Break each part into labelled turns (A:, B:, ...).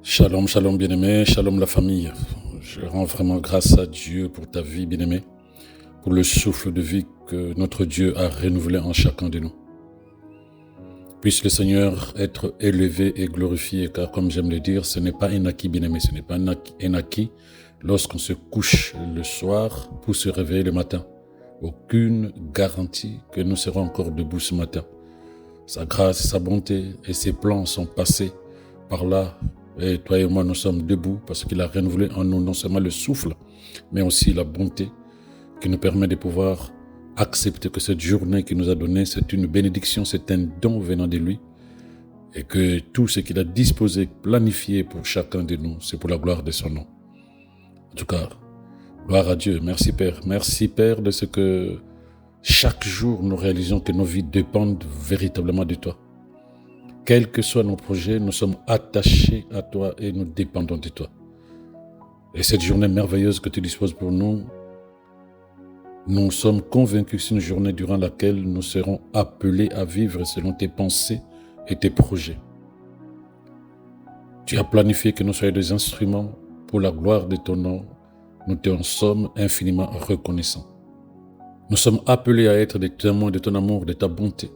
A: Shalom, shalom bien-aimé, shalom la famille. Je rends vraiment grâce à Dieu pour ta vie bien-aimé, pour le souffle de vie que notre Dieu a renouvelé en chacun de nous. Puisse le Seigneur être élevé et glorifié, car comme j'aime le dire, ce n'est pas un acquis bien-aimé, ce n'est pas un acquis lorsqu'on se couche le soir pour se réveiller le matin. Aucune garantie que nous serons encore debout ce matin. Sa grâce, sa bonté et ses plans sont passés par là. Et toi et moi, nous sommes debout parce qu'il a renouvelé en nous non seulement le souffle, mais aussi la bonté qui nous permet de pouvoir accepter que cette journée qu'il nous a donnée, c'est une bénédiction, c'est un don venant de lui. Et que tout ce qu'il a disposé, planifié pour chacun de nous, c'est pour la gloire de son nom. En tout cas, gloire à Dieu. Merci Père. Merci Père de ce que chaque jour nous réalisons que nos vies dépendent véritablement de toi. Quels que soient nos projets, nous sommes attachés à toi et nous dépendons de toi. Et cette journée merveilleuse que tu disposes pour nous, nous sommes convaincus que c'est une journée durant laquelle nous serons appelés à vivre selon tes pensées et tes projets. Tu as planifié que nous soyons des instruments pour la gloire de ton nom. Nous t'en sommes infiniment reconnaissants. Nous sommes appelés à être des témoins de ton amour, de ta bonté.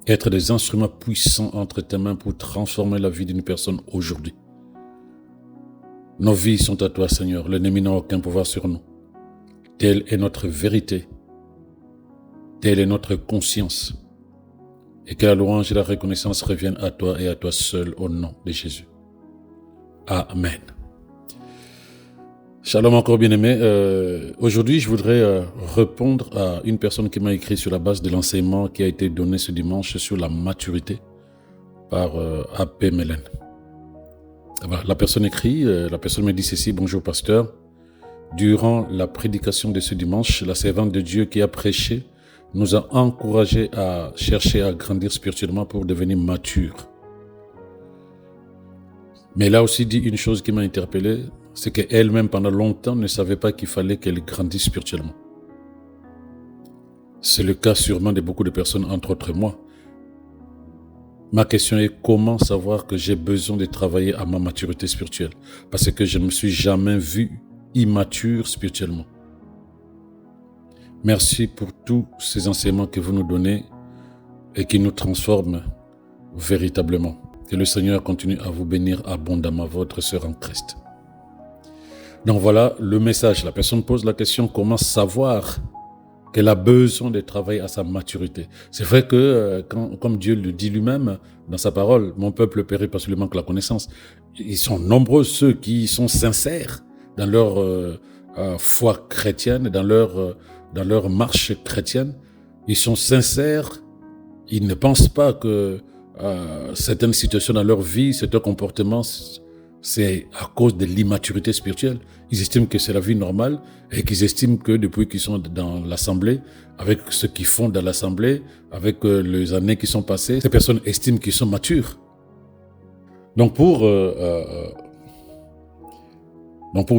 A: Être des instruments puissants entre tes mains pour transformer la vie d'une personne aujourd'hui. Nos vies sont à toi, Seigneur. L'ennemi n'a aucun pouvoir sur nous. Telle est notre vérité. Telle est notre conscience. Et que la louange et la reconnaissance reviennent à toi et à toi seul au nom de Jésus. Amen. Shalom encore bien-aimé. Aujourd'hui, je voudrais répondre à une personne qui m'a écrit sur la base de l'enseignement qui a été donné ce dimanche sur la maturité par A.P. Melen. Voilà, la personne écrit, la personne me dit ceci: bonjour pasteur. Durant la prédication de ce dimanche, la servante de Dieu qui a prêché nous a encouragés à chercher à grandir spirituellement pour devenir matures. Mais elle a aussi dit une chose qui m'a interpellé, c'est qu'elle-même, pendant longtemps, ne savait pas qu'il fallait qu'elle grandisse spirituellement. C'est le cas sûrement de beaucoup de personnes, entre autres moi. Ma question est: comment savoir que j'ai besoin de travailler à ma maturité spirituelle? Parce que je ne me suis jamais vu immature spirituellement. Merci pour tous ces enseignements que vous nous donnez et qui nous transforment véritablement. Que le Seigneur continue à vous bénir abondamment, votre sœur en Christ. Donc voilà le message. La personne pose la question: comment savoir qu'elle a besoin de travailler à sa maturité? C'est vrai que, comme Dieu le dit lui-même dans sa parole, mon peuple périt parce qu'il manque la connaissance. Ils sont nombreux ceux qui sont sincères dans leur foi chrétienne, dans leur marche chrétienne. Ils sont sincères. Ils ne pensent pas que certaines situations dans leur vie, certains comportements, c'est à cause de l'immaturité spirituelle. Ils estiment que c'est la vie normale et qu'ils estiment que depuis qu'ils sont dans l'assemblée, avec ce qu'ils font dans l'assemblée, avec les années qui sont passées, ces personnes estiment qu'ils sont matures. Donc pour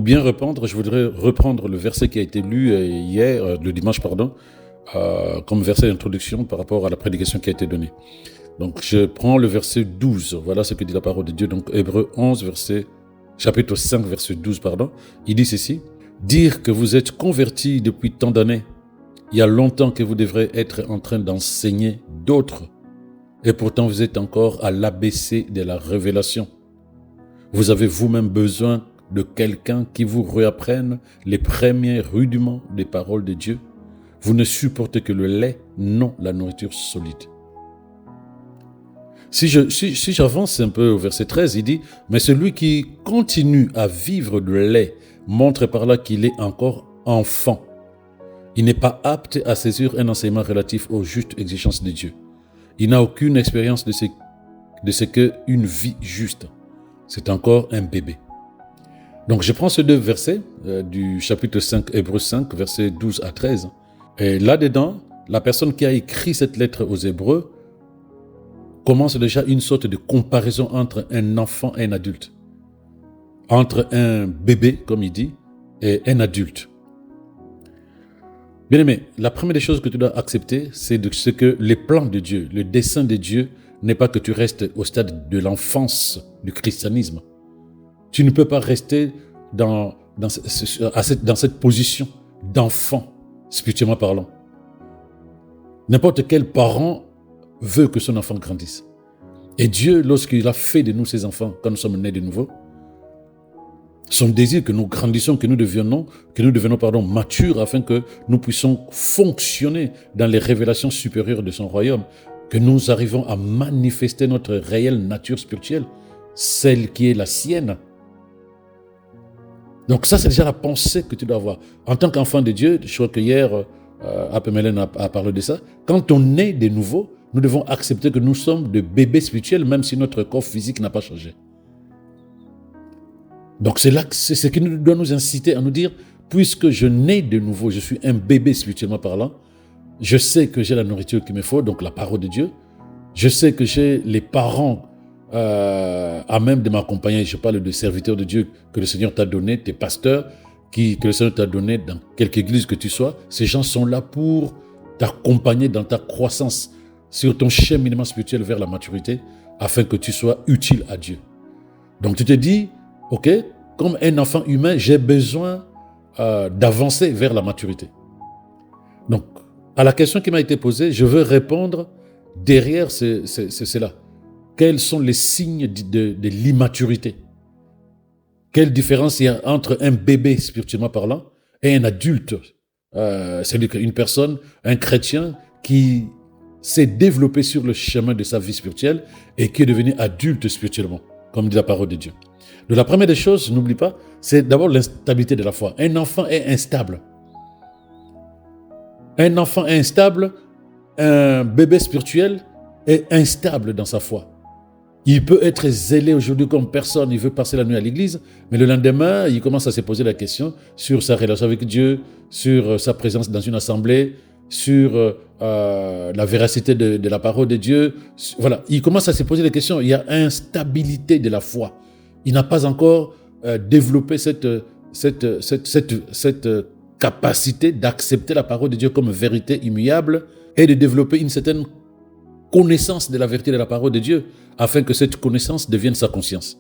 A: bien répondre, je voudrais reprendre le verset qui a été lu hier, le dimanche, comme verset d'introduction par rapport à la prédication qui a été donnée. Donc, je prends le verset 12. Voilà ce que dit la parole de Dieu. Donc, Hébreux 11, chapitre 5, verset 12, Il dit ceci: dire que vous êtes convertis depuis tant d'années, il y a longtemps que vous devrez être en train d'enseigner d'autres. Et pourtant, vous êtes encore à l'ABC de la révélation. Vous avez vous-même besoin de quelqu'un qui vous réapprenne les premiers rudiments des paroles de Dieu. Vous ne supportez que le lait, non la nourriture solide. Si j'avance un peu au verset 13, il dit: mais celui qui continue à vivre le lait montre par là qu'il est encore enfant. Il n'est pas apte à saisir un enseignement relatif aux justes exigences de Dieu. Il n'a aucune expérience de ce qu'est une vie juste. C'est encore un bébé. Donc je prends ces deux versets du chapitre 5, Hébreux 5, versets 12 à 13. Et là-dedans, la personne qui a écrit cette lettre aux Hébreux commence déjà une sorte de comparaison entre un enfant et un adulte. Entre un bébé, comme il dit, et un adulte. Bien-aimé, la première des choses que tu dois accepter, c'est que les plans de Dieu, le dessein de Dieu, n'est pas que tu restes au stade de l'enfance du christianisme. Tu ne peux pas rester dans cette position d'enfant, spirituellement parlant. N'importe quel parent veut que son enfant grandisse. Et Dieu, lorsqu'il a fait de nous ses enfants, quand nous sommes nés de nouveau, son désir que nous grandissions, que nous devenons matures afin que nous puissions fonctionner dans les révélations supérieures de son royaume, que nous arrivons à manifester notre réelle nature spirituelle, celle qui est la sienne. Donc ça, c'est déjà la pensée que tu dois avoir. En tant qu'enfant de Dieu, je crois que hier, Apemelen a parlé de ça, quand on est de nouveau, nous devons accepter que nous sommes des bébés spirituels, même si notre corps physique n'a pas changé. Donc c'est ce qui doit nous inciter à nous dire, puisque je nais de nouveau, je suis un bébé spirituellement parlant, je sais que j'ai la nourriture qu'il me faut, donc la parole de Dieu. Je sais que j'ai les parents à même de m'accompagner. Je parle de serviteurs de Dieu que le Seigneur t'a donné, tes pasteurs, que le Seigneur t'a donné dans quelque église que tu sois. Ces gens sont là pour t'accompagner dans ta croissance, sur ton cheminement spirituel vers la maturité, afin que tu sois utile à Dieu. Donc tu te dis, ok, comme un enfant humain, j'ai besoin d'avancer vers la maturité. Donc, à la question qui m'a été posée, je veux répondre derrière cela. Quels sont les signes de l'immaturité? Quelle différence il y a entre un bébé spirituellement parlant et un adulte? C'est-à-dire qu'une personne, un chrétien qui s'est développé sur le chemin de sa vie spirituelle et qui est devenu adulte spirituellement, comme dit la parole de Dieu. Donc la première des choses, n'oublie pas, c'est d'abord l'instabilité de la foi. Un enfant est instable. Un enfant est instable, un bébé spirituel est instable dans sa foi. Il peut être zélé aujourd'hui comme personne, il veut passer la nuit à l'église, mais le lendemain, il commence à se poser la question sur sa relation avec Dieu, sur sa présence dans une assemblée, sur la véracité de la parole de Dieu. Voilà, il commence à se poser des questions. Il y a instabilité de la foi. Il n'a pas encore développé cette capacité d'accepter la parole de Dieu comme vérité immuable et de développer une certaine connaissance de la vérité de la parole de Dieu afin que cette connaissance devienne sa conscience.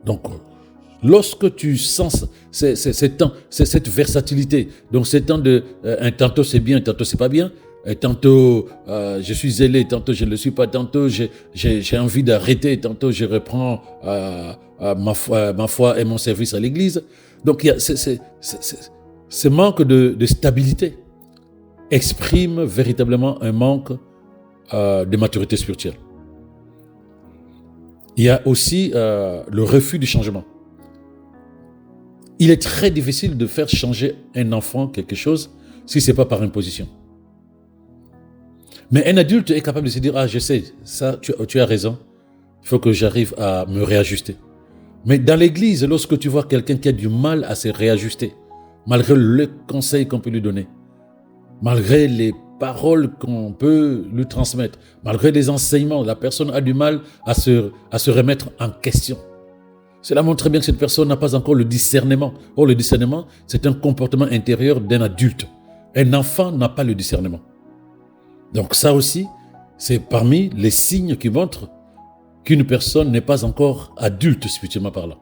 A: Donc, lorsque tu sens cette versatilité, donc c'est temps de un tantôt c'est bien, tantôt c'est pas bien, tantôt je suis zélé, tantôt je ne le suis pas, tantôt j'ai envie d'arrêter, tantôt je reprends ma foi et mon service à l'église. Donc il y a ce manque de stabilité exprime véritablement un manque de maturité spirituelle. Il y a aussi le refus du changement. Il est très difficile de faire changer un enfant quelque chose si ce n'est pas par imposition. Mais un adulte est capable de se dire « Ah, je sais, ça, tu as raison, il faut que j'arrive à me réajuster. » Mais dans l'église, lorsque tu vois quelqu'un qui a du mal à se réajuster, malgré le conseil qu'on peut lui donner, malgré les paroles qu'on peut lui transmettre, malgré les enseignements, la personne a du mal à se remettre en question. Cela montre très bien que cette personne n'a pas encore le discernement. Or, le discernement, c'est un comportement intérieur d'un adulte. Un enfant n'a pas le discernement. Donc ça aussi, c'est parmi les signes qui montrent qu'une personne n'est pas encore adulte spirituellement parlant.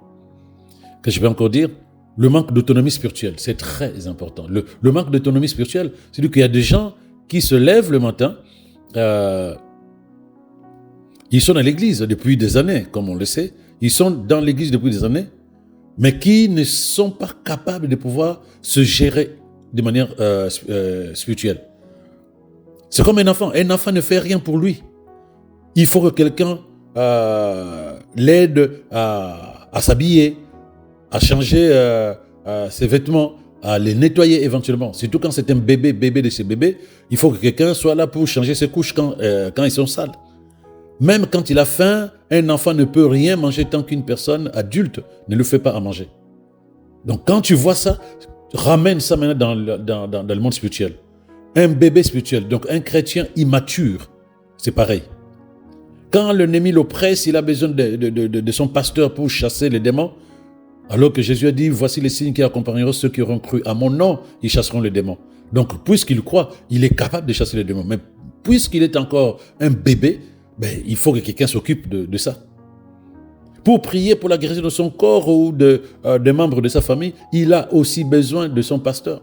A: Que je vais encore dire, le manque d'autonomie spirituelle, c'est très important. Le manque d'autonomie spirituelle, c'est-à-dire qu'il y a des gens qui se lèvent le matin, ils sont dans l'église depuis des années, comme on le sait, ils sont dans l'église depuis des années, mais qui ne sont pas capables de pouvoir se gérer de manière spirituelle. C'est comme un enfant. Un enfant ne fait rien pour lui. Il faut que quelqu'un l'aide à s'habiller, à changer ses vêtements, à les nettoyer éventuellement. Surtout quand c'est un bébé de ces bébés, il faut que quelqu'un soit là pour changer ses couches quand ils sont sales. Même quand il a faim, un enfant ne peut rien manger tant qu'une personne adulte ne le fait pas à manger. Donc quand tu vois ça, ramène ça maintenant dans le monde spirituel. Un bébé spirituel, donc un chrétien immature, c'est pareil. Quand l'ennemi l'oppresse, il a besoin de son pasteur pour chasser les démons. Alors que Jésus a dit, voici les signes qui accompagneront ceux qui auront cru. À mon nom, ils chasseront les démons. Donc, puisqu'il croit, il est capable de chasser les démons. Mais puisqu'il est encore un bébé, il faut que quelqu'un s'occupe de ça. Pour prier pour la guérison de son corps ou des membres de sa famille, il a aussi besoin de son pasteur.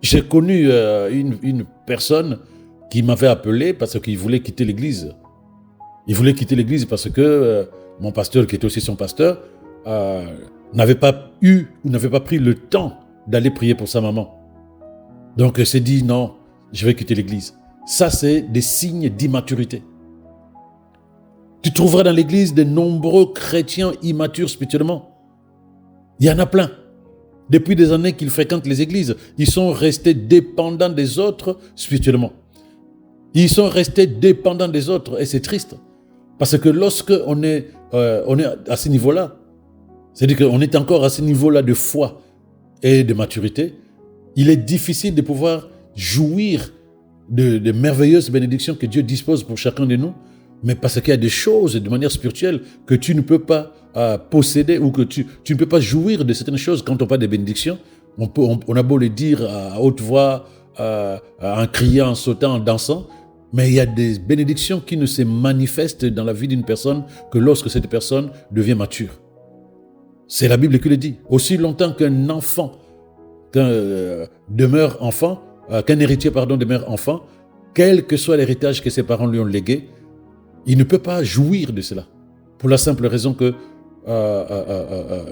A: J'ai connu une personne qui m'avait appelé parce qu'il voulait quitter l'église. Il voulait quitter l'église parce que mon pasteur, qui était aussi son pasteur, n'avait pas pris le temps d'aller prier pour sa maman. Donc il s'est dit non, je vais quitter l'église. Ça, c'est des signes d'immaturité. Tu trouveras dans l'église de nombreux chrétiens immatures spirituellement. Il y en a plein. Depuis des années qu'ils fréquentent les églises, ils sont restés dépendants des autres spirituellement. Ils sont restés dépendants des autres et c'est triste. Parce que lorsque on est à ce niveau-là, c'est-à-dire qu'on est encore à ce niveau-là de foi et de maturité, il est difficile de pouvoir jouir de merveilleuses bénédictions que Dieu dispose pour chacun de nous, mais parce qu'il y a des choses de manière spirituelle que tu ne peux pas posséder ou que tu ne peux pas jouir de certaines choses quand on parle des bénédictions. On a beau le dire à haute voix, en criant, en sautant, en dansant, mais il y a des bénédictions qui ne se manifestent dans la vie d'une personne que lorsque cette personne devient mature. C'est la Bible qui le dit. Aussi longtemps qu'un enfant demeure enfant, qu'un héritier demeure enfant, quel que soit l'héritage que ses parents lui ont légué, il ne peut pas jouir de cela. Pour la simple raison que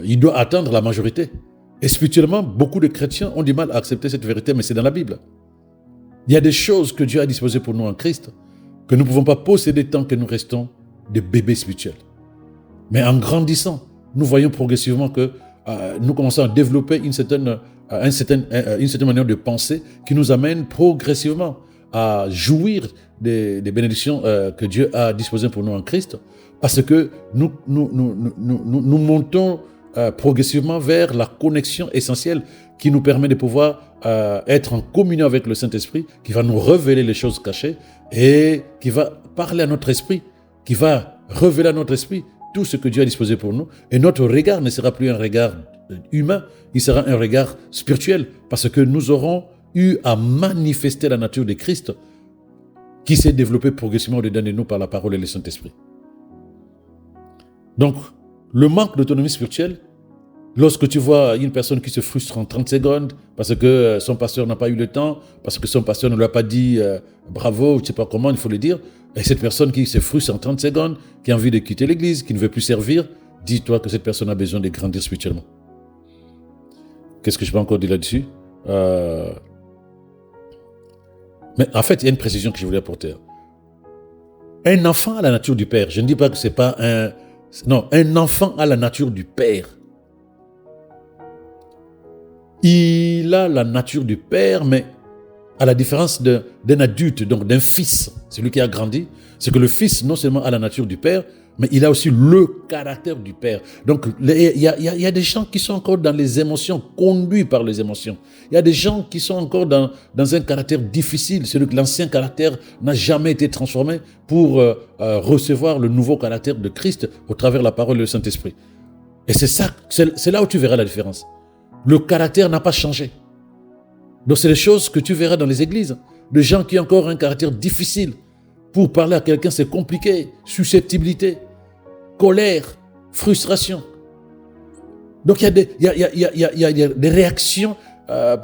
A: il doit atteindre la majorité. Et spirituellement, beaucoup de chrétiens ont du mal à accepter cette vérité, mais c'est dans la Bible. Il y a des choses que Dieu a disposées pour nous en Christ que nous ne pouvons pas posséder tant que nous restons des bébés spirituels. Mais en grandissant, nous voyons progressivement que nous commençons à développer une certaine manière de penser qui nous amène progressivement à jouir des bénédictions que Dieu a disposées pour nous en Christ, parce que nous montons progressivement vers la connexion essentielle qui nous permet de pouvoir être en communion avec le Saint-Esprit, qui va nous révéler les choses cachées et qui va parler à notre esprit, qui va révéler à notre esprit tout ce que Dieu a disposé pour nous. Et notre regard ne sera plus un regard humain, il sera un regard spirituel, parce que nous aurons eu à manifester la nature de Christ qui s'est développée progressivement au-dedans de nous par la parole et le Saint-Esprit. Donc, le manque d'autonomie spirituelle, lorsque tu vois une personne qui se frustre en 30 secondes parce que son pasteur n'a pas eu le temps, parce que son pasteur ne lui a pas dit bravo, je ne sais pas comment il faut le dire, et cette personne qui se frustre en 30 secondes, qui a envie de quitter l'église, qui ne veut plus servir, dis-toi que cette personne a besoin de grandir spirituellement. Qu'est-ce que je peux encore dire là-dessus? Mais en fait, il y a une précision que je voulais apporter. Un enfant a la nature du Père. Je ne dis pas que c'est pas un... Non, un enfant a la nature du Père. Il a la nature du Père, mais à la différence d'un adulte, donc d'un fils, celui qui a grandi, c'est que le fils non seulement a la nature du Père, mais il a aussi le caractère du Père. Donc, il y a des gens qui sont encore dans les émotions, conduits par les émotions. Il y a des gens qui sont encore dans un caractère difficile, celui que l'ancien caractère n'a jamais été transformé pour recevoir le nouveau caractère de Christ au travers de la parole et le Saint-Esprit. Et c'est là où tu verras la différence. Le caractère n'a pas changé. Donc, c'est les choses que tu verras dans les églises, de gens qui ont encore un caractère difficile. Pour parler à quelqu'un, c'est compliqué. Susceptibilité, colère, frustration. Donc, il y a des réactions,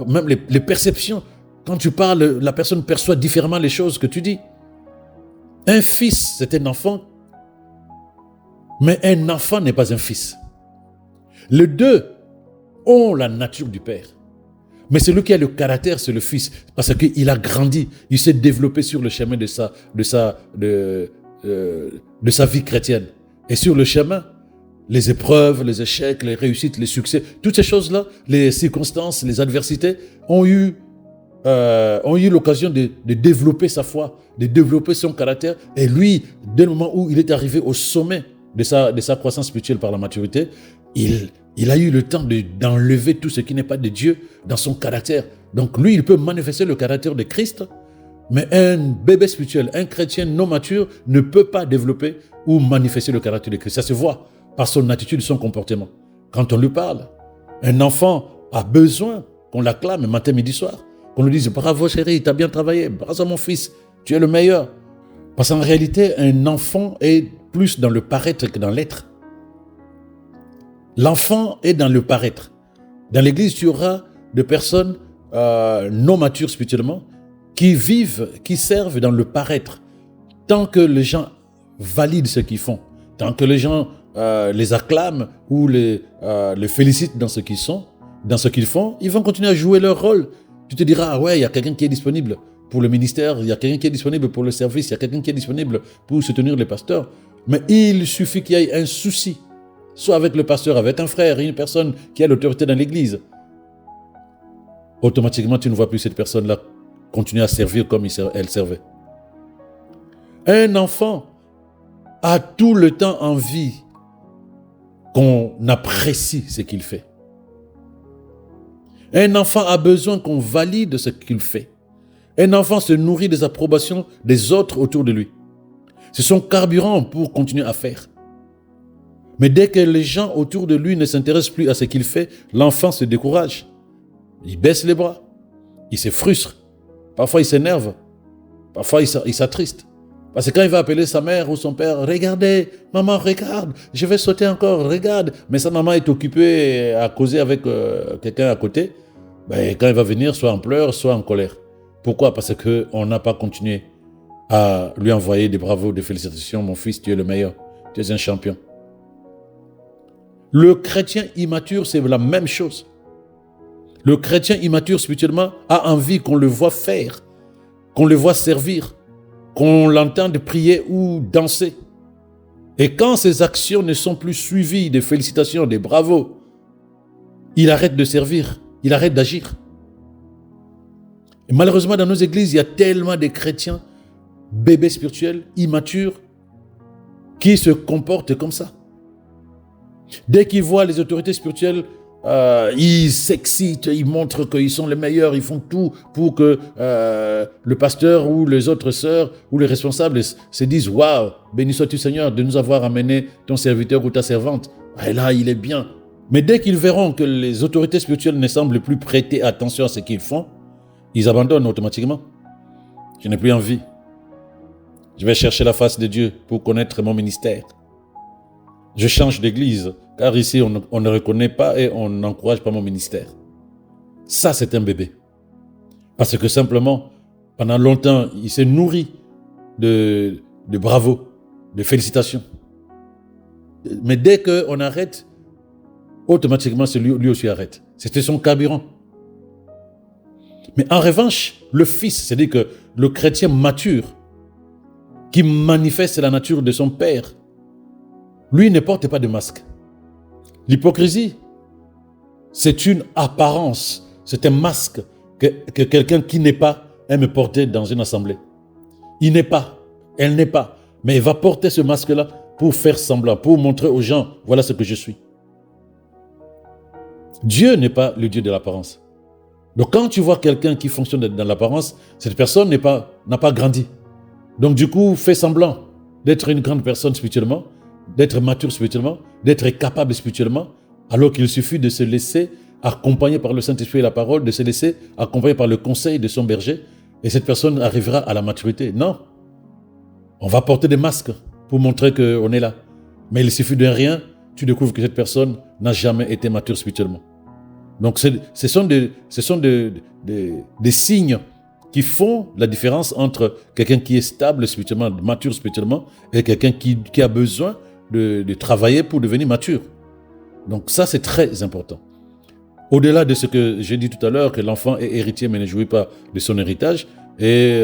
A: même les perceptions. Quand tu parles, la personne perçoit différemment les choses que tu dis. Un fils, c'est un enfant, mais un enfant n'est pas un fils. Les deux ont la nature du Père. Mais celui qui a le caractère, c'est le Fils, parce qu'il a grandi, il s'est développé sur le chemin de sa vie chrétienne. Et sur le chemin, les épreuves, les échecs, les réussites, les succès, toutes ces choses-là, les circonstances, les adversités, ont eu l'occasion de développer sa foi, de développer son caractère. Et lui, dès le moment où il est arrivé au sommet de sa croissance spirituelle par la maturité, il a eu le temps d'enlever tout ce qui n'est pas de Dieu dans son caractère. Donc lui, il peut manifester le caractère de Christ, mais un bébé spirituel, un chrétien non mature ne peut pas développer ou manifester le caractère de Christ. Ça se voit par son attitude, son comportement. Quand on lui parle, un enfant a besoin qu'on l'acclame matin, midi, soir, qu'on lui dise « Bravo chérie, tu as bien travaillé, bravo mon fils, tu es le meilleur ». Parce qu'en réalité, un enfant est plus dans le paraître que dans l'être. L'enfant est dans le paraître. Dans l'église, tu auras des personnes non matures spirituellement qui vivent, qui servent dans le paraître. Tant que les gens valident ce qu'ils font, tant que les gens les acclament ou les félicitent dans ce qu'ils sont, dans ce qu'ils font, ils vont continuer à jouer leur rôle. Tu te diras, ah ouais, il y a quelqu'un qui est disponible pour le ministère, il y a quelqu'un qui est disponible pour le service, il y a quelqu'un qui est disponible pour soutenir les pasteurs. Mais il suffit qu'il y ait un souci, soit avec le pasteur, avec un frère, une personne qui a l'autorité dans l'église. Automatiquement, tu ne vois plus cette personne-là continuer à servir comme elle servait. Un enfant a tout le temps envie qu'on apprécie ce qu'il fait. Un enfant a besoin qu'on valide ce qu'il fait. Un enfant se nourrit des approbations des autres autour de lui. C'est son carburant pour continuer à faire. Mais dès que les gens autour de lui ne s'intéressent plus à ce qu'il fait, l'enfant se décourage. Il baisse les bras. Il se frustre. Parfois, il s'énerve. Parfois, il s'attriste. Parce que quand il va appeler sa mère ou son père, « Regardez, maman, regarde, je vais sauter encore, regarde. » Mais sa maman est occupée à causer avec quelqu'un à côté. Ben, quand il va venir, soit en pleurs, soit en colère. Pourquoi? Parce qu'on n'a pas continué à lui envoyer des bravos, des félicitations. « Mon fils, tu es le meilleur. Tu es un champion. » Le chrétien immature, c'est la même chose. Le chrétien immature spirituellement a envie qu'on le voit faire, qu'on le voit servir, qu'on l'entende prier ou danser. Et quand ces actions ne sont plus suivies des félicitations, des bravos, il arrête de servir, il arrête d'agir. Et malheureusement, dans nos églises, il y a tellement de chrétiens, bébés spirituels, immatures, qui se comportent comme ça. Dès qu'ils voient les autorités spirituelles, ils s'excitent, ils montrent qu'ils sont les meilleurs, ils font tout pour que le pasteur ou les autres sœurs ou les responsables se disent « Waouh, béni sois-tu Seigneur de nous avoir amené ton serviteur ou ta servante. Et là, il est bien. » Mais dès qu'ils verront que les autorités spirituelles ne semblent plus prêter attention à ce qu'ils font, ils abandonnent automatiquement. Je n'ai plus envie. Je vais chercher la face de Dieu pour connaître mon ministère. Je change d'église, car ici, on ne reconnaît pas et on n'encourage pas mon ministère. Ça, c'est un bébé. Parce que simplement, pendant longtemps, il s'est nourri de bravos, de félicitations. Mais dès qu'on arrête, automatiquement, lui aussi arrête. C'était son carburant. Mais en revanche, le fils, c'est-à-dire que le chrétien mature, qui manifeste la nature de son père, lui ne porte pas de masque. L'hypocrisie, c'est une apparence, c'est un masque que quelqu'un qui n'est pas aime porter dans une assemblée. Il n'est pas, elle n'est pas, mais il va porter ce masque-là pour faire semblant, pour montrer aux gens, voilà ce que je suis. Dieu n'est pas le Dieu de l'apparence. Donc quand tu vois quelqu'un qui fonctionne dans l'apparence, cette personne n'a pas grandi. Donc du coup, fais semblant d'être une grande personne spirituellement, d'être mature spirituellement, d'être capable spirituellement, alors qu'il suffit de se laisser accompagner par le Saint-Esprit et la parole, de se laisser accompagner par le conseil de son berger, et cette personne arrivera à la maturité. Non, on va porter des masques pour montrer qu'on est là. Mais il suffit de rien, tu découvres que cette personne n'a jamais été mature spirituellement. Donc ce sont des signes qui font la différence entre quelqu'un qui est stable spirituellement, mature spirituellement, et quelqu'un qui a besoin de travailler pour devenir mature. Donc ça, c'est très important. Au-delà de ce que j'ai dit tout à l'heure, que l'enfant est héritier mais ne jouit pas de son héritage, et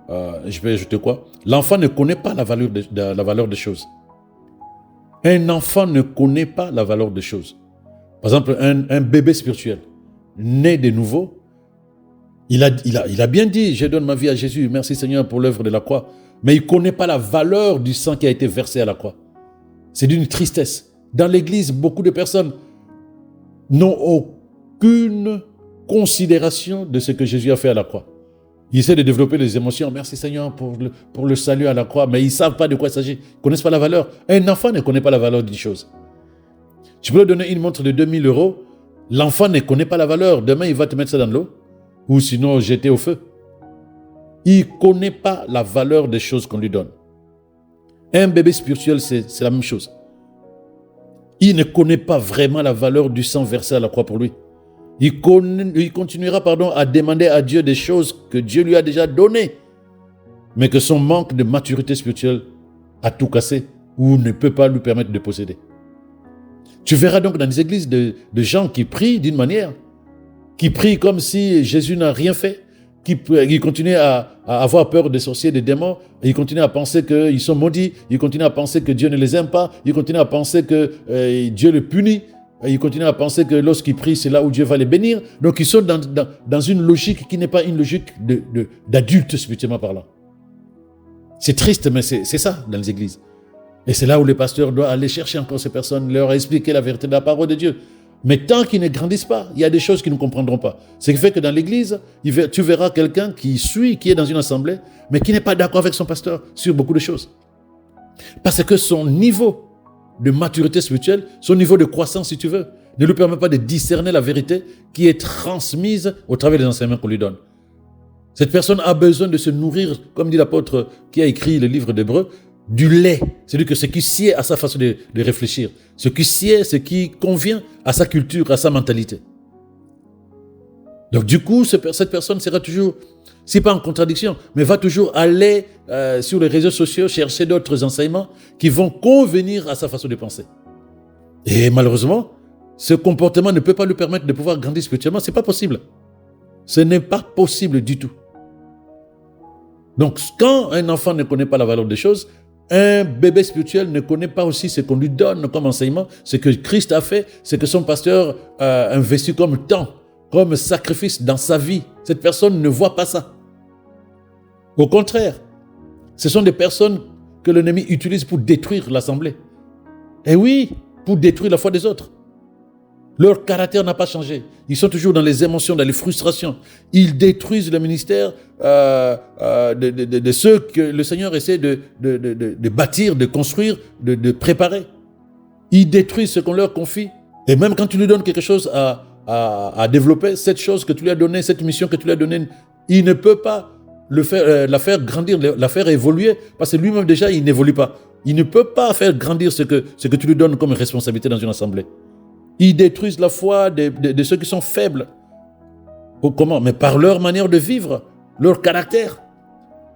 A: je vais ajouter quoi? L'enfant ne connaît pas la valeur des choses. Un enfant ne connaît pas la valeur des choses. Par exemple, un bébé spirituel, né de nouveau, il a bien dit, je donne ma vie à Jésus, merci Seigneur pour l'œuvre de la croix, mais il ne connaît pas la valeur du sang qui a été versé à la croix. C'est d'une tristesse. Dans l'église, beaucoup de personnes n'ont aucune considération de ce que Jésus a fait à la croix. Ils essaient de développer les émotions, merci Seigneur pour le salut à la croix, mais ils ne savent pas de quoi il s'agit, ils ne connaissent pas la valeur. Un enfant ne connaît pas la valeur d'une chose. Tu peux lui donner une montre de 2000 €, l'enfant ne connaît pas la valeur, demain il va te mettre ça dans l'eau, ou sinon jeter au feu. Il ne connaît pas la valeur des choses qu'on lui donne. Un bébé spirituel, c'est la même chose. Il ne connaît pas vraiment la valeur du sang versé à la croix pour lui. Il continuera à demander à Dieu des choses que Dieu lui a déjà données, mais que son manque de maturité spirituelle a tout cassé ou ne peut pas lui permettre de posséder. Tu verras donc dans les églises de gens qui prient d'une manière, qui prient comme si Jésus n'a rien fait, qui continuent à avoir peur des sorciers, des démons, ils continuent à penser qu'ils sont maudits, ils continuent à penser que Dieu ne les aime pas, ils continuent à penser que Dieu les punit, ils continuent à penser que lorsqu'ils prient, c'est là où Dieu va les bénir. Donc ils sont dans une logique qui n'est pas une logique d'adulte spirituellement parlant. C'est triste, mais c'est ça dans les églises. Et c'est là où le pasteur doit aller chercher encore ces personnes, leur expliquer la vérité de la parole de Dieu. Mais tant qu'ils ne grandissent pas, il y a des choses qu'ils ne comprendront pas. Ce qui fait que dans l'église, tu verras quelqu'un qui est dans une assemblée, mais qui n'est pas d'accord avec son pasteur sur beaucoup de choses. Parce que son niveau de maturité spirituelle, son niveau de croissance, si tu veux, ne lui permet pas de discerner la vérité qui est transmise au travers des enseignements qu'on lui donne. Cette personne a besoin de se nourrir, comme dit l'apôtre qui a écrit le livre d'Hébreux, du lait. C'est-à-dire que ce qui sied à sa façon de réfléchir. Ce qui sied, ce qui convient à sa culture, à sa mentalité. Donc du coup, cette personne sera toujours, si pas en contradiction, mais va toujours aller sur les réseaux sociaux chercher d'autres enseignements qui vont convenir à sa façon de penser. Et malheureusement, ce comportement ne peut pas lui permettre de pouvoir grandir spirituellement. Ce n'est pas possible. Ce n'est pas possible du tout. Donc quand un enfant ne connaît pas la valeur des choses, un bébé spirituel ne connaît pas aussi ce qu'on lui donne comme enseignement, ce que Christ a fait, ce que son pasteur a investi comme temps, comme sacrifice dans sa vie. Cette personne ne voit pas ça. Au contraire, ce sont des personnes que l'ennemi utilise pour détruire l'assemblée. Et oui, pour détruire la foi des autres. Leur caractère n'a pas changé. Ils sont toujours dans les émotions, dans les frustrations. Ils détruisent le ministère de ceux que le Seigneur essaie de bâtir, de construire, de préparer. Ils détruisent ce qu'on leur confie. Et même quand tu lui donnes quelque chose à développer, cette chose que tu lui as donnée, cette mission que tu lui as donnée, il ne peut pas la faire grandir, la faire évoluer, parce que lui-même déjà, il n'évolue pas. Il ne peut pas faire grandir ce que tu lui donnes comme responsabilité dans une assemblée. Ils détruisent la foi de ceux qui sont faibles. Comment? Mais par leur manière de vivre, leur caractère.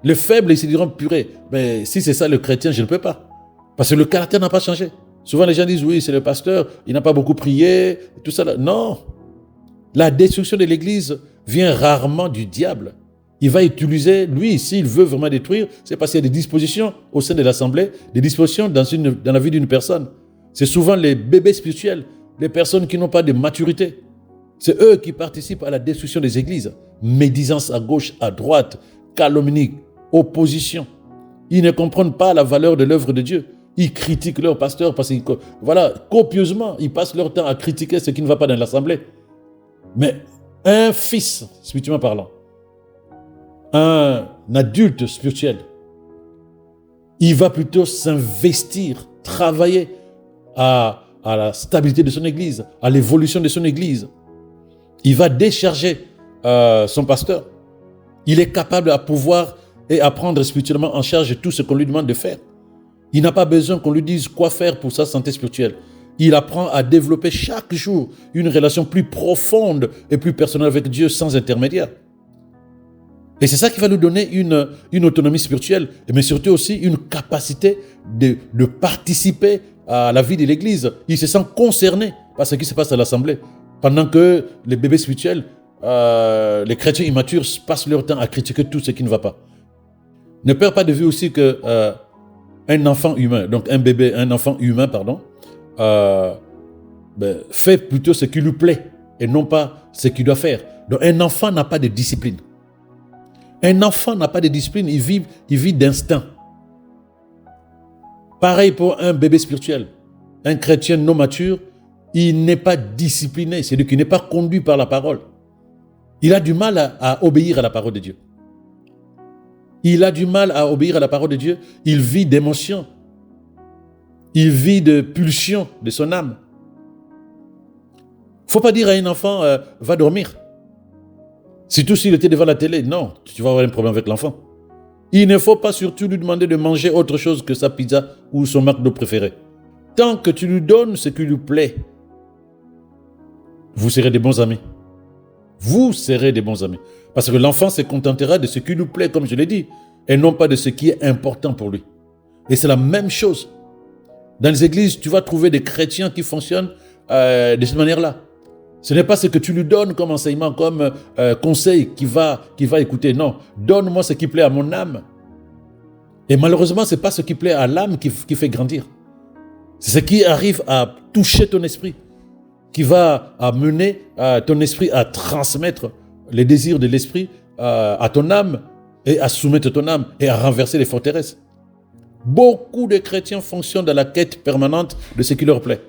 A: Les faibles, ils se diront, purée, mais si c'est ça le chrétien, je ne peux pas. Parce que le caractère n'a pas changé. Souvent les gens disent, oui, c'est le pasteur, il n'a pas beaucoup prié, tout ça. Non. La destruction de l'église vient rarement du diable. Il va utiliser, lui, s'il veut vraiment détruire, c'est parce qu'il y a des dispositions au sein de l'assemblée, des dispositions dans la vie d'une personne. C'est souvent les bébés spirituels, les personnes qui n'ont pas de maturité. C'est eux qui participent à la destruction des églises. Médisance à gauche, à droite, calomnie, opposition. Ils ne comprennent pas la valeur de l'œuvre de Dieu. Ils critiquent leur pasteur parce que, copieusement, ils passent leur temps à critiquer ce qui ne va pas dans l'assemblée. Mais un fils, spirituellement parlant, un adulte spirituel, il va plutôt s'investir, travailler à la stabilité de son église, à l'évolution de son église. Il va décharger son pasteur. Il est capable à pouvoir et à prendre spirituellement en charge tout ce qu'on lui demande de faire. Il n'a pas besoin qu'on lui dise quoi faire pour sa santé spirituelle. Il apprend à développer chaque jour une relation plus profonde et plus personnelle avec Dieu sans intermédiaire. Et c'est ça qui va nous donner une autonomie spirituelle, mais surtout aussi une capacité de participer à la vie de l'Église. Il se sent concerné par ce qui se passe à l'Assemblée. Pendant que les bébés spirituels, les chrétiens immatures passent leur temps à critiquer tout ce qui ne va pas. Ne perds pas de vue aussi que un enfant humain, fait plutôt ce qui lui plaît et non pas ce qu'il doit faire. Donc un enfant n'a pas de discipline. Un enfant n'a pas de discipline, il vit d'instinct. Pareil pour un bébé spirituel. Un chrétien non mature, il n'est pas discipliné, c'est-à-dire qu'il n'est pas conduit par la parole. Il a du mal à obéir à la parole de Dieu. Il a du mal à obéir à la parole de Dieu. Il vit d'émotions. Il vit de pulsions de son âme. Il ne faut pas dire à un enfant, va dormir. Surtout s'il était devant la télé. Non, tu vas avoir un problème avec l'enfant. Il ne faut pas surtout lui demander de manger autre chose que sa pizza ou son McDo préféré. Tant que tu lui donnes ce qui lui plaît, vous serez des bons amis. Vous serez des bons amis. Parce que l'enfant se contentera de ce qui lui plaît, comme je l'ai dit, et non pas de ce qui est important pour lui. Et c'est la même chose. Dans les églises, tu vas trouver des chrétiens qui fonctionnent de cette manière-là. Ce n'est pas ce que tu lui donnes comme enseignement, comme conseil qui va écouter. Non, donne-moi ce qui plaît à mon âme. Et malheureusement, ce n'est pas ce qui plaît à l'âme qui fait grandir. C'est ce qui arrive à toucher ton esprit, qui va amener ton esprit à transmettre les désirs de l'esprit à ton âme et à soumettre ton âme et à renverser les forteresses. Beaucoup de chrétiens fonctionnent dans la quête permanente de ce qui leur plaît.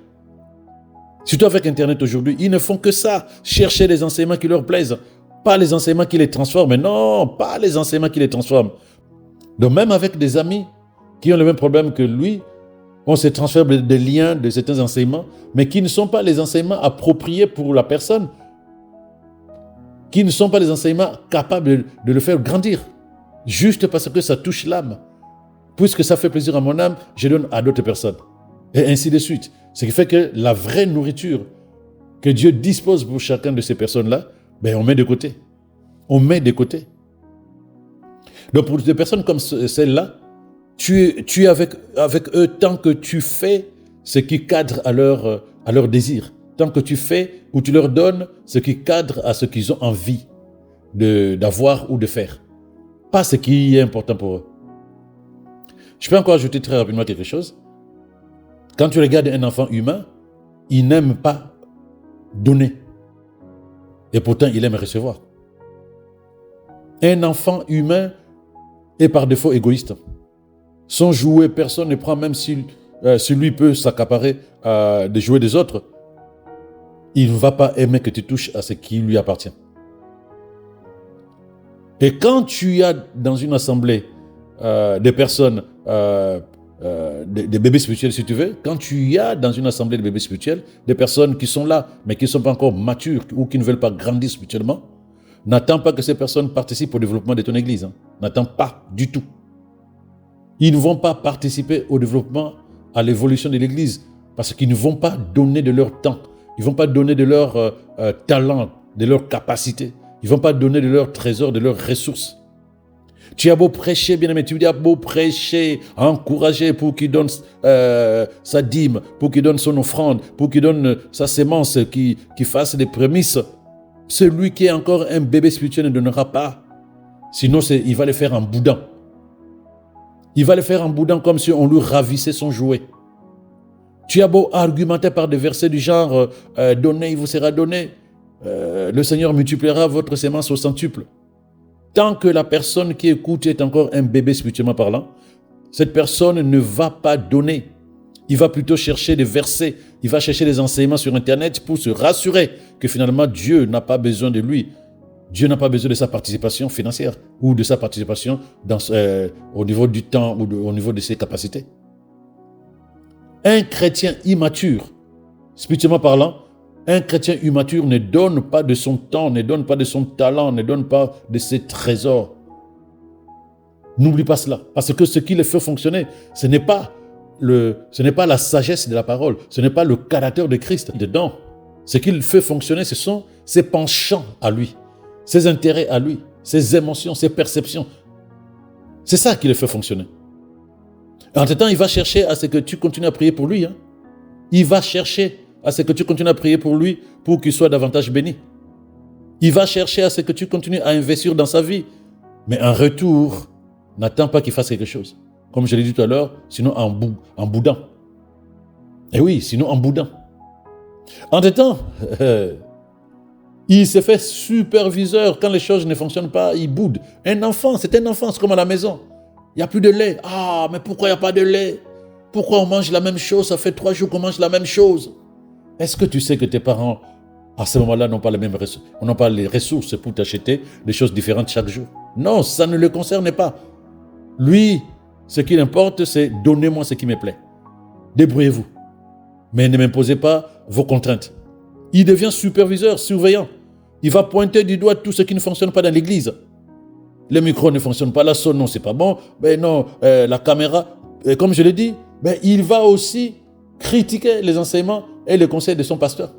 A: Surtout avec Internet aujourd'hui, ils ne font que ça, chercher les enseignements qui leur plaisent, pas les enseignements qui les transforment. Non, pas les enseignements qui les transforment. Donc même avec des amis qui ont le même problème que lui, on se transfère des liens de certains enseignements, mais qui ne sont pas les enseignements appropriés pour la personne, qui ne sont pas les enseignements capables de le faire grandir, juste parce que ça touche l'âme. Puisque ça fait plaisir à mon âme, je donne à d'autres personnes. Et ainsi de suite. Ce qui fait que la vraie nourriture que Dieu dispose pour chacune de ces personnes-là, on met de côté. On met de côté. Donc pour des personnes comme celle-là, tu es avec eux tant que tu fais ce qui cadre à leur désir. Tant que tu fais ou tu leur donnes ce qui cadre à ce qu'ils ont envie d'avoir ou de faire. Pas ce qui est important pour eux. Je peux encore ajouter très rapidement quelque chose. Quand tu regardes un enfant humain, il n'aime pas donner. Et pourtant, il aime recevoir. Un enfant humain est par défaut égoïste. Son jouet, personne ne prend, même si lui peut s'accaparer des jouets des autres. Il ne va pas aimer que tu touches à ce qui lui appartient. Et quand tu as dans une assemblée des personnes, des bébés spirituels si tu veux, quand tu as dans une assemblée de bébés spirituels, des personnes qui sont là, mais qui ne sont pas encore matures ou qui ne veulent pas grandir spirituellement, n'attends pas que ces personnes participent au développement de ton église. N'attends pas du tout. Ils ne vont pas participer au développement, à l'évolution de l'église, parce qu'ils ne vont pas donner de leur temps, ils ne vont pas donner de leur talent, de leur capacité, ils ne vont pas donner de leur trésor, de leurs ressources. Tu as beau prêcher, bien-aimé, tu as beau prêcher, encourager pour qu'il donne sa dîme, pour qu'il donne son offrande, pour qu'il donne sa sémence, qu'il fasse des prémices. Celui qui est encore un bébé spirituel ne donnera pas. Sinon, il va le faire en boudant. Il va le faire en boudant comme si on lui ravissait son jouet. Tu as beau argumenter par des versets du genre « Donnez, il vous sera donné. Le Seigneur multipliera votre sémence au centuple. » Tant que la personne qui écoute est encore un bébé spirituellement parlant, cette personne ne va pas donner. Il va plutôt chercher des versets, il va chercher des enseignements sur Internet pour se rassurer que finalement Dieu n'a pas besoin de lui. Dieu n'a pas besoin de sa participation financière ou de sa participation au niveau du temps ou au niveau de ses capacités. Un chrétien immature, spirituellement parlant, un chrétien immature ne donne pas de son temps, ne donne pas de son talent, ne donne pas de ses trésors. N'oublie pas cela. Parce que ce qui le fait fonctionner, ce n'est pas la sagesse de la parole, ce n'est pas le caractère de Christ dedans. Ce qui le fait fonctionner, ce sont ses penchants à lui, ses intérêts à lui, ses émotions, ses perceptions. C'est ça qui le fait fonctionner. Entre-temps, il va chercher à ce que tu continues à prier pour lui. Il va chercher à ce que tu continues à prier pour lui, pour qu'il soit davantage béni. Il va chercher à ce que tu continues à investir dans sa vie. Mais en retour, n'attends pas qu'il fasse quelque chose. Comme je l'ai dit tout à l'heure, sinon en boudant. Et oui, sinon en boudant. Entre-temps, il se fait superviseur. Quand les choses ne fonctionnent pas, il boude. Un enfant, c'est un enfant, c'est comme à la maison. Il n'y a plus de lait. Ah, mais pourquoi il n'y a pas de lait? Pourquoi on mange la même chose? Ça fait 3 jours qu'on mange la même chose. Est-ce que tu sais que tes parents, à ce moment-là, n'ont pas les ressources pour t'acheter des choses différentes chaque jour? Non, ça ne le concerne pas. Lui, ce qui importe, c'est « donnez-moi ce qui me plaît. Débrouillez-vous. Mais ne m'imposez pas vos contraintes. » Il devient superviseur, surveillant. Il va pointer du doigt tout ce qui ne fonctionne pas dans l'église. Le micro ne fonctionne pas, la son, non, c'est pas bon. Ben non, la caméra, comme je l'ai dit, ben, il va aussi critiquer les enseignements et les conseils de son pasteur.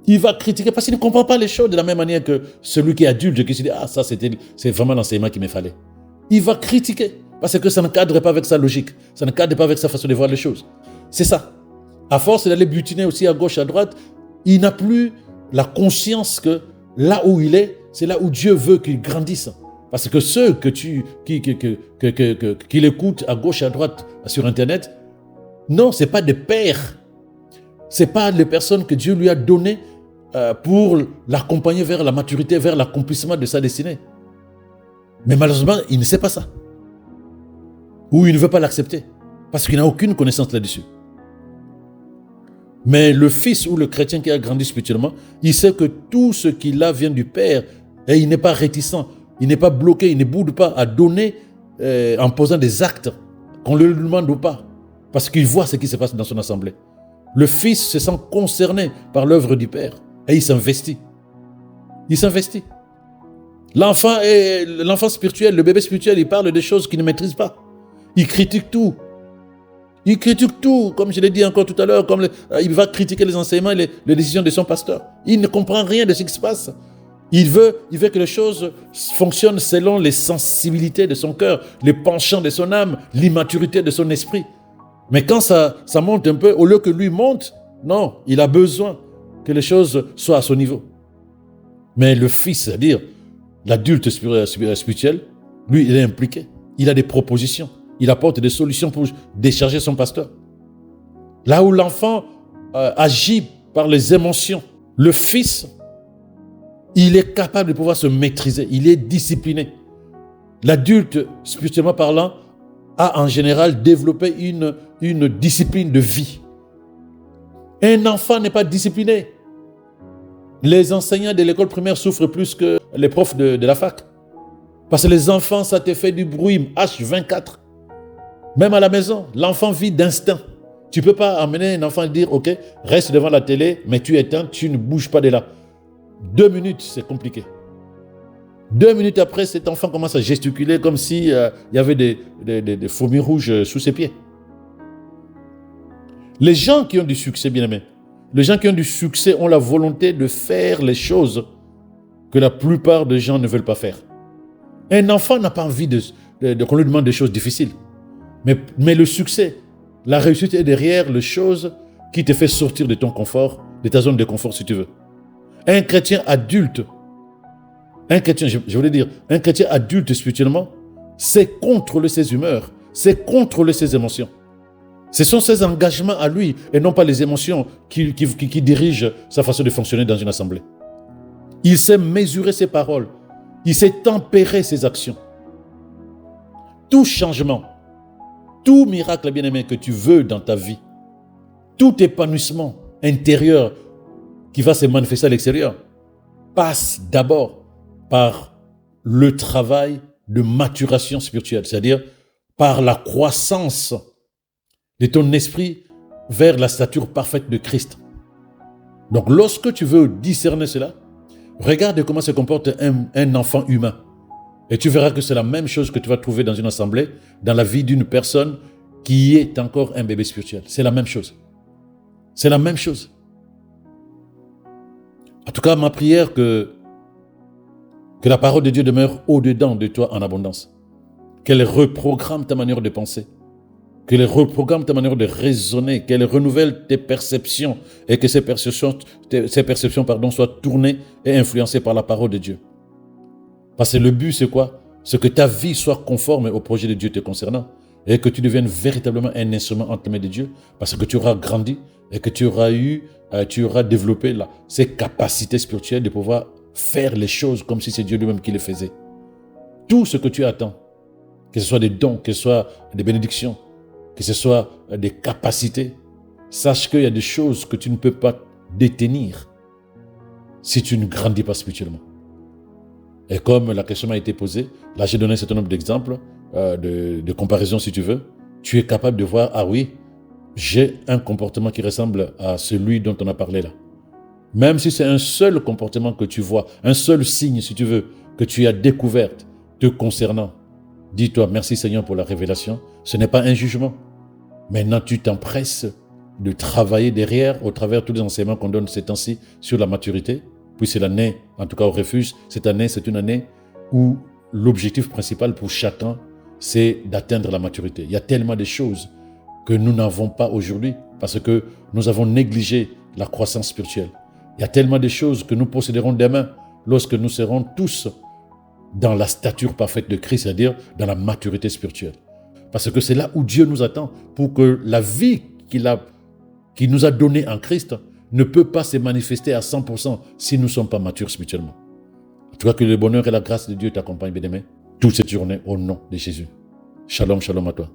A: Il va critiquer parce qu'il ne comprend pas les choses de la même manière que celui qui est adulte, qui se dit, ah, ça, c'est vraiment l'enseignement qu'il me fallait. Il va critiquer parce que ça ne cadre pas avec sa logique, ça ne cadre pas avec sa façon de voir les choses. C'est ça. À force d'aller butiner aussi à gauche, à droite, il n'a plus la conscience que là où il est, c'est là où Dieu veut qu'il grandisse. Parce que ceux qui l'écoutent à gauche, à droite sur Internet, non, ce n'est pas des pères. Ce n'est pas les personnes que Dieu lui a données pour l'accompagner vers la maturité, vers l'accomplissement de sa destinée. Mais malheureusement, il ne sait pas ça. Ou il ne veut pas l'accepter. Parce qu'il n'a aucune connaissance là-dessus. Mais le fils ou le chrétien qui a grandi spirituellement, il sait que tout ce qu'il a vient du Père et il n'est pas réticent, il n'est pas bloqué, il ne boude pas à donner en posant des actes qu'on ne lui demande ou pas. Parce qu'il voit ce qui se passe dans son assemblée. Le fils se sent concerné par l'œuvre du Père et il s'investit. Il s'investit. L'enfant spirituel, le bébé spirituel, il parle des choses qu'il ne maîtrise pas. Il critique tout. Il critique tout, comme je l'ai dit encore tout à l'heure, il va critiquer les enseignements et les décisions de son pasteur. Il ne comprend rien de ce qui se passe. Il veut que les choses fonctionnent selon les sensibilités de son cœur, les penchants de son âme, l'immaturité de son esprit. Mais quand ça monte un peu, au lieu que lui monte, non, il a besoin que les choses soient à son niveau. Mais le fils, c'est-à-dire l'adulte spirituel, lui, il est impliqué. Il a des propositions. Il apporte des solutions pour décharger son pasteur. Là où l'enfant agit par les émotions, le fils, il est capable de pouvoir se maîtriser. Il est discipliné. L'adulte, spirituellement parlant, a en général développé une discipline de vie. Un enfant n'est pas discipliné. Les enseignants de l'école primaire souffrent plus que les profs de la fac. Parce que les enfants, ça te fait du bruit H24. Même à la maison, l'enfant vit d'instinct. Tu ne peux pas amener un enfant et dire, ok, reste devant la télé, mais tu éteins, tu ne bouges pas de là. 2 minutes, c'est compliqué. 2 minutes après, cet enfant commence à gesticuler comme s'il y avait des fourmis rouges sous ses pieds. Les gens qui ont du succès, bien aimés, les gens qui ont du succès ont la volonté de faire les choses que la plupart des gens ne veulent pas faire. Un enfant n'a pas envie qu'on lui demande des choses difficiles. Mais le succès, la réussite est derrière les choses qui te fait sortir de ton confort, de ta zone de confort si tu veux. Un chrétien adulte, un chrétien adulte spirituellement, c'est contrôler ses humeurs, c'est contrôler ses émotions. Ce sont ses engagements à lui et non pas les émotions qui dirigent sa façon de fonctionner dans une assemblée. Il sait mesurer ses paroles, il sait tempérer ses actions. Tout changement, tout miracle, bien-aimé, que tu veux dans ta vie, tout épanouissement intérieur qui va se manifester à l'extérieur, passe d'abord par le travail de maturation spirituelle, c'est-à-dire par la croissance de ton esprit vers la stature parfaite de Christ. Donc lorsque tu veux discerner cela, regarde comment se comporte un enfant humain. Et tu verras que c'est la même chose que tu vas trouver dans une assemblée, dans la vie d'une personne qui est encore un bébé spirituel. C'est la même chose. C'est la même chose. En tout cas, ma prière que la parole de Dieu demeure au-dedans de toi en abondance. Qu'elle reprogramme ta manière de penser. Qu'elle reprogramme ta manière de raisonner. Qu'elle renouvelle tes perceptions et que ces perceptions soient tournées et influencées par la parole de Dieu. Parce que le but, c'est quoi? C'est que ta vie soit conforme au projet de Dieu te concernant et que tu deviennes véritablement un instrument entre les mains de Dieu parce que tu auras grandi et que tu auras développé ces capacités spirituelles de pouvoir faire les choses comme si c'est Dieu lui-même qui les faisait. Tout ce que tu attends, que ce soit des dons, que ce soit des bénédictions, que ce soit des capacités, sache qu'il y a des choses que tu ne peux pas détenir si tu ne grandis pas spirituellement. Et comme la question m'a été posée, là j'ai donné un certain nombre d'exemples, de comparaisons si tu veux, tu es capable de voir, ah oui, j'ai un comportement qui ressemble à celui dont on a parlé là. Même si c'est un seul comportement que tu vois, un seul signe si tu veux, que tu as découvert, te concernant. Dis-toi, merci Seigneur pour la révélation. Ce n'est pas un jugement. Maintenant, tu t'empresses de travailler derrière, au travers tous les enseignements qu'on donne ces temps-ci sur la maturité. Puis c'est l'année, en tout cas au refuge, cette année, c'est une année où l'objectif principal pour chacun, c'est d'atteindre la maturité. Il y a tellement de choses que nous n'avons pas aujourd'hui parce que nous avons négligé la croissance spirituelle. Il y a tellement de choses que nous posséderons demain lorsque nous serons tous dans la stature parfaite de Christ, c'est-à-dire dans la maturité spirituelle. Parce que c'est là où Dieu nous attend pour que la vie qu'il nous a donnée en Christ ne peut pas se manifester à 100% si nous ne sommes pas matures spirituellement. En tout cas, que le bonheur et la grâce de Dieu t'accompagnent, bien-aimé, toute cette journée au nom de Jésus. Shalom, shalom à toi.